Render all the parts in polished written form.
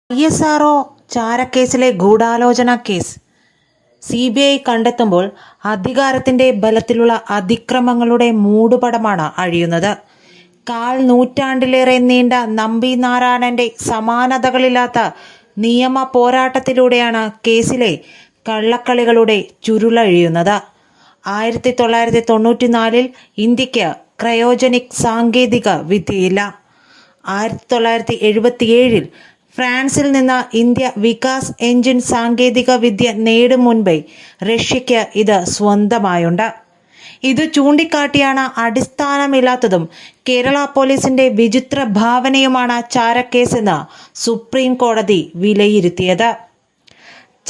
ISRO ചാരക്കേസിലെ ഗൂഢാലോചന case CBI കണ്ടെത്തുമ്പോൾ അധികാരത്തിന്റെ ബലത്തിലുള്ള അതിക്രമങ്ങളുടെ മൂടുപടമാണ് അഴിയുന്നത്. കാൽ നൂറ്റാണ്ടിലേറെ നീണ്ട നമ്പി നാരായണന്റെ സമാനതകളില്ലാത്ത നിയമ പോരാട്ടത്തിലൂടെയാണ് കേസിലെ കള്ളക്കളികളുടെ ചുരുളഴിയുന്നത്. 1994 ഇന്ത്യക്ക് ക്രയോജനിക് സാങ്കേതിക വിദ്യയില്ല. 1977 ഫ്രാൻസിൽ നിന്ന് ഇന്ത്യ വികാസ് എഞ്ചിൻ സാങ്കേതിക വിദ്യ നേടും മുൻപേ റഷ്യയ്ക്ക് ഇത് സ്വന്തമായുണ്ട്. ഇത് ചൂണ്ടിക്കാട്ടിയാണ് അടിസ്ഥാനമില്ലാത്തതും കേരള പോലീസിന്റെ വിചിത്ര ഭാവനയുമാണ് ചാരക്കേസെന്ന് സുപ്രീം കോടതി വിലയിരുത്തിയത്.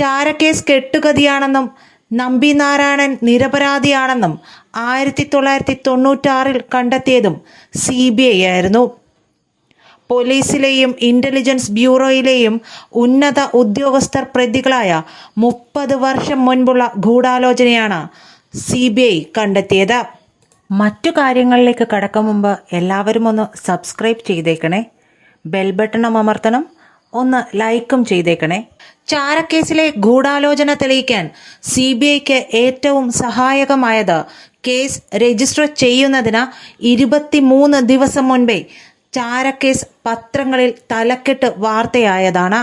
ചാരക്കേസ് കെട്ടുകഥയാണെന്നും നമ്പി നാരായണൻ നിരപരാധിയാണെന്നും 1996 കണ്ടെത്തിയതും CBI ആയിരുന്നു. പോലീസിലെയും ഇന്റലിജൻസ് ബ്യൂറോയിലെയും ഉന്നത ഉദ്യോഗസ്ഥർ പ്രതികളായ 30 വർഷം മുൻപുള്ള ഗൂഢാലോചനയാണ് CBI കണ്ടെത്തിയത്. മറ്റു കാര്യങ്ങളിലേക്ക് കടക്കും മുമ്പ് എല്ലാവരും ഒന്ന് സബ്സ്ക്രൈബ് ചെയ്തേക്കണേ, ബെൽ ബട്ടണും അമർത്തണം, ഒന്ന് ലൈക്കും ചെയ്തേക്കണേ. ചാരക്കേസിലെ ഗൂഢാലോചന തെളിയിക്കാൻ CBIക്ക് ഏറ്റവും സഹായകമായത് കേസ് രജിസ്റ്റർ ചെയ്യുന്നതിന് 23 ദിവസം മുൻപേ ചാരക്കേസ് പത്രങ്ങളിൽ തലക്കെട്ട് വാർത്തയായതാണ്.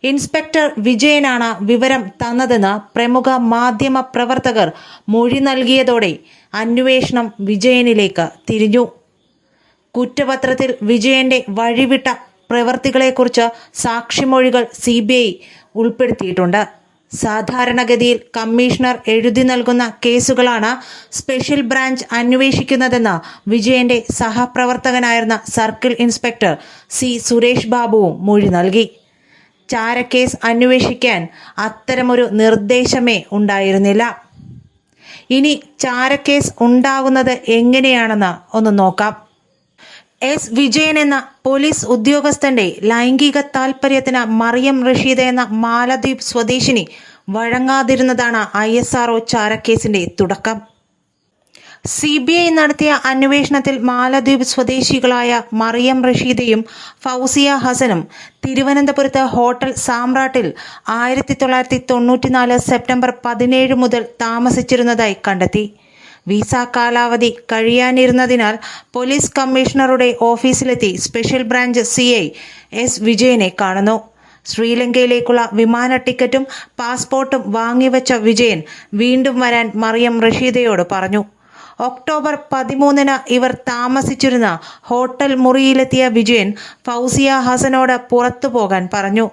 ഇൻസ്പെക്ടർ വിജയനാണ് വിവരം തന്നതെന്ന് പ്രമുഖ മാധ്യമ പ്രവർത്തകർ മൊഴി നൽകിയതോടെ അന്വേഷണം വിജയനിലേക്ക് തിരിഞ്ഞു. കുറ്റപത്രത്തിൽ വിജയന്റെ വഴിവിട്ട പ്രവൃത്തികളെക്കുറിച്ച് സാക്ഷിമൊഴികൾ CBI ഉൾപ്പെടുത്തിയിട്ടുണ്ട്. സാധാരണഗതിയിൽ കമ്മീഷണർ എഴുതി നൽകുന്ന കേസുകളാണ് സ്പെഷ്യൽ ബ്രാഞ്ച് അന്വേഷിക്കുന്നതെന്ന് വിജയന്റെ സഹപ്രവർത്തകനായിരുന്ന സർക്കിൾ ഇൻസ്പെക്ടർ C സുരേഷ് ബാബുവും മൊഴി നൽകി. ചാരക്കേസ് അന്വേഷിക്കാൻ അത്തരമൊരു നിർദ്ദേശമേ ഉണ്ടായിരുന്നില്ല. ഇനി ചാരക്കേസ് ഉണ്ടാകുന്നത് എങ്ങനെയാണെന്ന് ഒന്ന് നോക്കാം. വിജയൻ എന്ന പോലീസ് ഉദ്യോഗസ്ഥന്റെ ലൈംഗിക താൽപര്യത്തിന് മറിയം റഷീദ് എന്ന മാലദ്വീപ് സ്വദേശിനി വഴങ്ങാതിരുന്നതാണ് ISRO ചാരക്കേസിന്റെ തുടക്കം. CBI നടത്തിയ അന്വേഷണത്തിൽ മാലദ്വീപ് സ്വദേശികളായ മറിയം റഷീദയും ഫൗസിയ ഹസനും തിരുവനന്തപുരത്ത് ഹോട്ടൽ സാമ്രാട്ടിൽ 1994 സെപ്റ്റംബർ 17 മുതൽ താമസിച്ചിരുന്നതായി കണ്ടെത്തി. വിസ കാലാവധി കഴിയാനിരുന്നതിനാൽ പോലീസ് കമ്മീഷണറുടെ ഓഫീസിലെത്തി സ്പെഷ്യൽ ബ്രാഞ്ച് CI വിജയനെ കാണുന്നു. ശ്രീലങ്കയിലേക്കുള്ള വിമാന ടിക്കറ്റും പാസ്പോർട്ടും വാങ്ങിവെച്ച വിജയൻ വീണ്ടും വരാൻ മറിയം റഷീദയോട് പറഞ്ഞു. ഒക്ടോബർ 13 ഇവർ താമസിച്ചിരുന്ന ഹോട്ടൽ മുറിയിലെത്തിയ വിജയൻ ഫൗസിയ ഹസനോട് പുറത്തു പോകാൻ പറഞ്ഞു.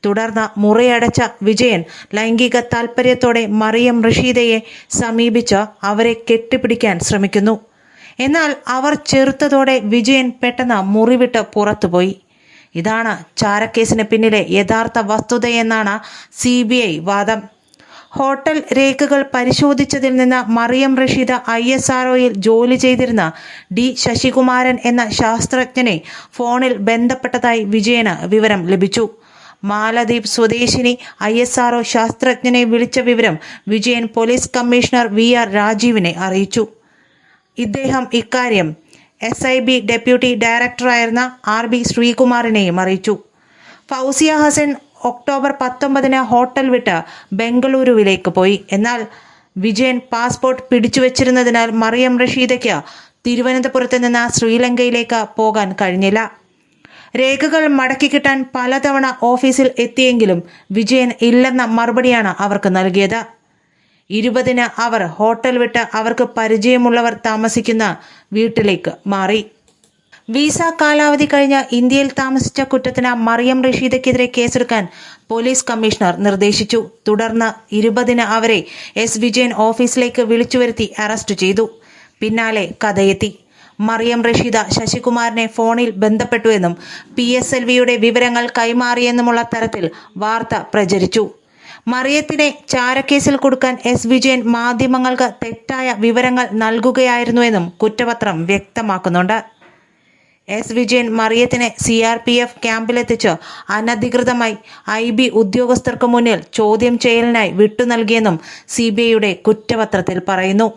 തുടർന്ന് മുറിയടച്ച വിജയൻ ലൈംഗിക താൽപര്യത്തോടെ മറിയം റഷീദയെ സമീപിച്ച് അവരെ കെട്ടിപ്പിടിക്കാൻ ശ്രമിക്കുന്നു. എന്നാൽ അവർ ചെറുത്തതോടെ വിജയൻ പെട്ടെന്ന് മുറിവിട്ട് പുറത്തുപോയി. ഇതാണ് ചാരക്കേസിന് പിന്നിലെ യഥാർത്ഥ വസ്തുതയെന്നാണ് CBI വാദം. ഹോട്ടൽ രേഖകൾ പരിശോധിച്ചതിൽ നിന്ന് മറിയം റഷീദ് ISROയിൽ ജോലി ചെയ്തിരുന്ന D ശശികുമാരൻ എന്ന ശാസ്ത്രജ്ഞനെ ഫോണിൽ ബന്ധപ്പെട്ടതായി വിജയന് വിവരം ലഭിച്ചു. മാലദ്വീപ് സ്വദേശിനി ISRO ശാസ്ത്രജ്ഞനെ വിളിച്ച വിവരം വിജയൻ പോലീസ് കമ്മീഷണർ VR രാജീവിനെ അറിയിച്ചു. ഇദ്ദേഹം ഇക്കാര്യം SIB ഡെപ്യൂട്ടി ഡയറക്ടറായിരുന്ന RB ശ്രീകുമാറിനെയും അറിയിച്ചു. ഫൗസിയ ഹസൻ ഒക്ടോബർ 19 ഹോട്ടൽ വിട്ട് ബംഗളൂരുവിലേക്ക് പോയി. എന്നാൽ വിജയൻ പാസ്പോർട്ട് പിടിച്ചുവച്ചിരുന്നതിനാൽ മറിയം റഷീദയ്ക്ക് തിരുവനന്തപുരത്ത് നിന്ന് ശ്രീലങ്കയിലേക്ക് പോകാൻ കഴിഞ്ഞില്ല. രേഖകൾ മടക്കി കിട്ടാൻ പലതവണ ഓഫീസിൽ എത്തിയെങ്കിലും വിജയൻ ഇല്ലെന്ന മറുപടിയാണ് അവർക്ക് നൽകിയത്. 20 അവർ ഹോട്ടൽ വിട്ട് അവർക്ക് പരിചയമുള്ളവർ താമസിക്കുന്ന വീട്ടിലേക്ക് മാറി. വിസ കാലാവധി കഴിഞ്ഞ് ഇന്ത്യയിൽ താമസിച്ച കുറ്റത്തിന് മറിയം റഷീദയ്ക്കെതിരെ കേസെടുക്കാൻ പോലീസ് കമ്മീഷണർ നിർദ്ദേശിച്ചു. തുടർന്ന് 20 അവരെ വിജയൻ ഓഫീസിലേക്ക് വിളിച്ചു വരുത്തി അറസ്റ്റ് ചെയ്തു. പിന്നാലെ കഥയെത്തി. മറിയം റഷീദ ശശികുമാറിനെ ഫോണിൽ ബന്ധപ്പെട്ടുവെന്നും PSLVയുടെ വിവരങ്ങൾ കൈമാറിയെന്നുമുള്ള തരത്തിൽ വാർത്ത പ്രചരിച്ചു. മറിയത്തിനെ ചാരക്കേസിൽ കൊടുക്കാൻ വിജയൻ മാധ്യമങ്ങൾക്ക് തെറ്റായ വിവരങ്ങൾ നൽകുകയായിരുന്നുവെന്നും കുറ്റപത്രം വ്യക്തമാക്കുന്നുണ്ട്. വിജയൻ മറിയത്തിനെ CRPF ക്യാമ്പിലെത്തിച്ച് അനധികൃതമായി IB ഉദ്യോഗസ്ഥർക്ക് മുന്നിൽ ചോദ്യം ചെയ്യലിനായി വിട്ടു നൽകിയെന്നും CBIയുടെ കുറ്റപത്രത്തിൽ പറയുന്നു.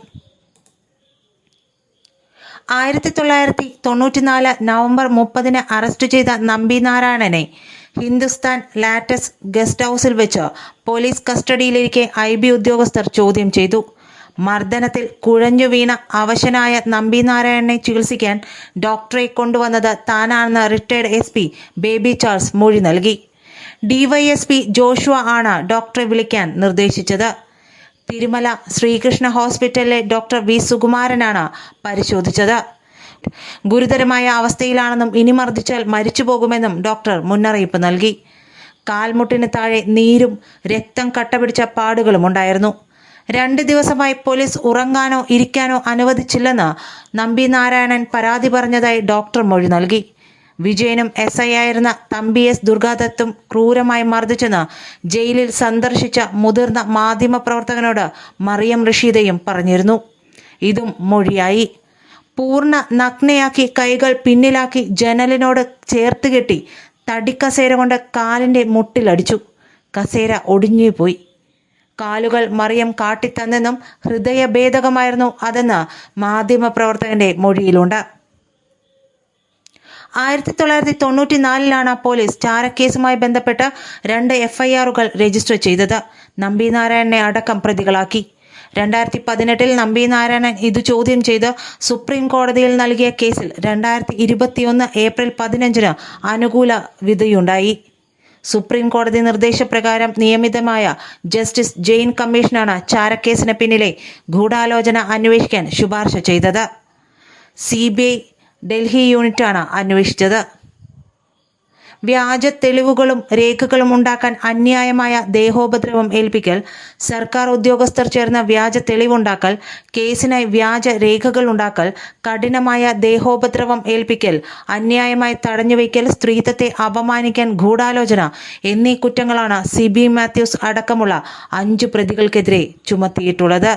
1994 നവംബർ 30 അറസ്റ്റ് ചെയ്ത നമ്പി നാരായണനെ ഹിന്ദുസ്ഥാൻ ലാറ്റക്സ് ഗസ്റ്റ് ഹൗസിൽ വെച്ച് പോലീസ് കസ്റ്റഡിയിലിരിക്കെ IB ഉദ്യോഗസ്ഥർ ചോദ്യം ചെയ്തു. മർദ്ദനത്തിൽ കുഴഞ്ഞു വീണ അവശനായ നമ്പിനാരായണനെ ചികിത്സിക്കാൻ ഡോക്ടറെ കൊണ്ടുവന്നത് താനാണെന്ന് റിട്ടയർഡ് SP ബേബി ചാൾസ് മൊഴി നൽകി. DYSP ജോഷുവ ആണ് ഡോക്ടറെ വിളിക്കാൻ നിർദ്ദേശിച്ചത്. തിരുമല ശ്രീകൃഷ്ണ ഹോസ്പിറ്റലിലെ ഡോക്ടർ V സുകുമാരനാണ് പരിശോധിച്ചത്. ഗുരുതരമായ അവസ്ഥയിലാണെന്നും ഇനി മർദ്ദിച്ചാൽ മരിച്ചുപോകുമെന്നും ഡോക്ടർ മുന്നറിയിപ്പ് നൽകി. കാൽമുട്ടിന് താഴെ നീരും രക്തം കട്ടപിടിച്ച പാടുകളും ഉണ്ടായിരുന്നു. 2 ദിവസമായി പോലീസ് ഉറങ്ങാനോ ഇരിക്കാനോ അനുവദിച്ചില്ലെന്ന് നമ്പിനാരായണൻ പരാതി പറഞ്ഞതായി ഡോക്ടർ മൊഴി നൽകി. വിജയനും SI ആയിരുന്ന തമ്പി S ദുർഗാദത്തും ക്രൂരമായി മർദ്ദിച്ചെന്ന് ജയിലിൽ സന്ദർശിച്ച മുതിർന്ന മാധ്യമപ്രവർത്തകനോട് മറിയം റഷീദയും പറഞ്ഞിരുന്നു. ഇതും മൊഴിയായി. പൂർണ്ണ നഗ്നയാക്കി കൈകൾ പിന്നിലാക്കി ജനലിനോട് ചേർത്ത് കെട്ടി തടിക്കസേര കൊണ്ട് കാലിൻ്റെ മുട്ടിലടിച്ചു. കസേര ഒടിഞ്ഞുപോയി. കാലുകൾ മറിയം കാട്ടിത്തന്നെന്നും ഹൃദയഭേദകമായിരുന്നു അതെന്ന് മാധ്യമപ്രവർത്തകന്റെ മൊഴിയിലുണ്ട്. 1994 പോലീസ് ചാരക്കേസുമായി ബന്ധപ്പെട്ട് 2 FIRകൾ രജിസ്റ്റർ ചെയ്തത്. നമ്പിനാരായണനെ അടക്കം പ്രതികളാക്കി. 2018 നമ്പിനാരായണൻ ഇത് ചോദ്യം ചെയ്ത് സുപ്രീം കോടതിയിൽ നൽകിയ കേസിൽ 2021 ഏപ്രിൽ 15 അനുകൂല വിധിയുണ്ടായി. സുപ്രീം കോടതി നിർദ്ദേശപ്രകാരം നിയമിതമായ ജസ്റ്റിസ് ജെയിൻ കമ്മീഷനാണ് ചാരക്കേസിന് പിന്നിലെ ഗൂഢാലോചന അന്വേഷിക്കാൻ ശുപാർശ ചെയ്തത്. CBI ഡൽഹി യൂണിറ്റാണ് അന്വേഷിച്ചത്. വ്യാജ തെളിവുകളും രേഖകളും ഉണ്ടാക്കാൻ അന്യായമായ ദേഹോപദ്രവം ഏൽപ്പിക്കൽ, സർക്കാർ ഉദ്യോഗസ്ഥർ ചേർന്ന വ്യാജ തെളിവുണ്ടാക്കൽ, കേസിനായി വ്യാജ രേഖകൾ ഉണ്ടാക്കൽ, കഠിനമായ ദേഹോപദ്രവം ഏൽപ്പിക്കൽ, അന്യായമായി തടഞ്ഞുവയ്ക്കൽ, സ്ത്രീത്വത്തെ അപമാനിക്കാൻ ഗൂഢാലോചന എന്നീ കുറ്റങ്ങളാണ് CB മാത്യൂസ് അടക്കമുള്ള 5 പ്രതികൾക്കെതിരെ ചുമത്തിയിട്ടുള്ളത്.